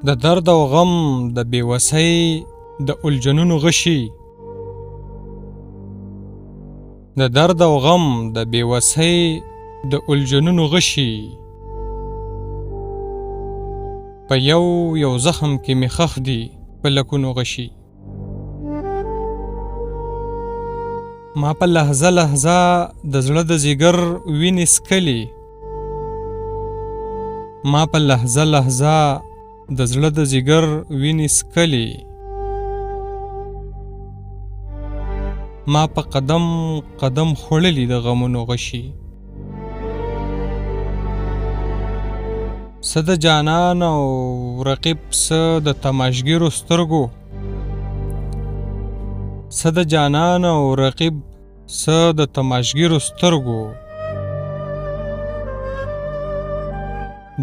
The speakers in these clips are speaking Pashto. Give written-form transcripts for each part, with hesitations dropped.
د درد او غم د بېوسۍ د الجنونو غشي، د درد او غم د بېوسۍ د الجنونو غشي، په یو یو زخم کې مې خښ دي په لکونو غشي. ما په لحظه لحظه د زړه د ځیګر وینې څکلي، ما په لحظه لحظه د زړه د ځیګر وینې څکلي، ما په قدم قدم خوړلي د غمونو غشي. څه د جانان او رقیب، څه د تماشګیرو سترګو، څه د جانان او رقیب، څه د تماشګیرو سترګو،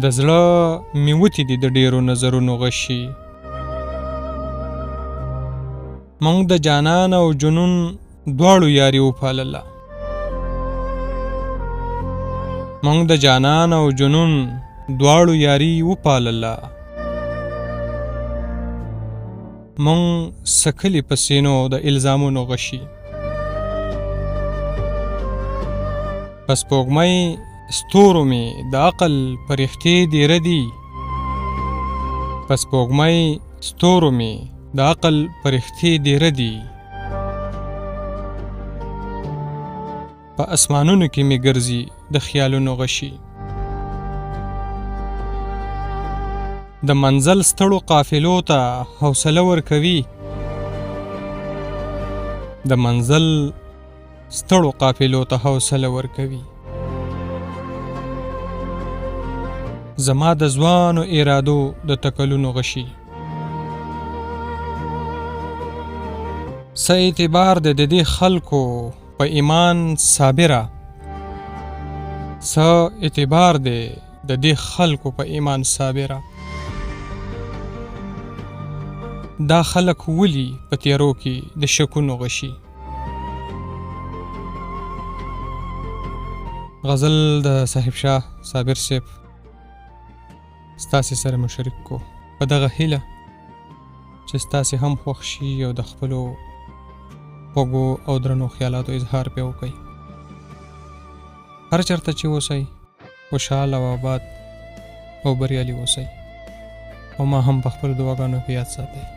د زړه مې وتې دي د ډېرو نظرونو غشي. مونږ د جانان او جنون دواړو یاري وپالله، مونږ د جانان او جنون دواړو یاري وپالله، مونږ سکلي په سینو د الزامونو غشي. په سپوږمۍ ستورو مې د عقل پرښتې دیره دي، په سپوږمۍ ستورو مې د عقل پرښتې دیره دي، په اسمانونو کې مې ګرځي د خیالونو غشي. د منزل ستړو قافلو ته حوصله ورکوي، د منزل ستړو قافلو ته حوصله ورکوي، زما د ځوانو ارادو د تکلونو غشي. څه اعتبار دی د دې خلکو په ایمان صابره، څه اعتبار دی د دې خلکو په ایمان صابره، دا خلک ولي په تیارو کې د شکونو غشي. غزل د صاحب شاه صابر صاحب ستاسې سره مشرک کو په دغه هیله چې ستاسې هم خوښ شي او د خپلو خوږو او درنو خیالاتو اظهار پې وکړئ. هر چېرته چې اوسئ خوشحال او آباد او بریالي اوسئ، او ما هم په خپلو دعاګانو کې یاد ساتئ.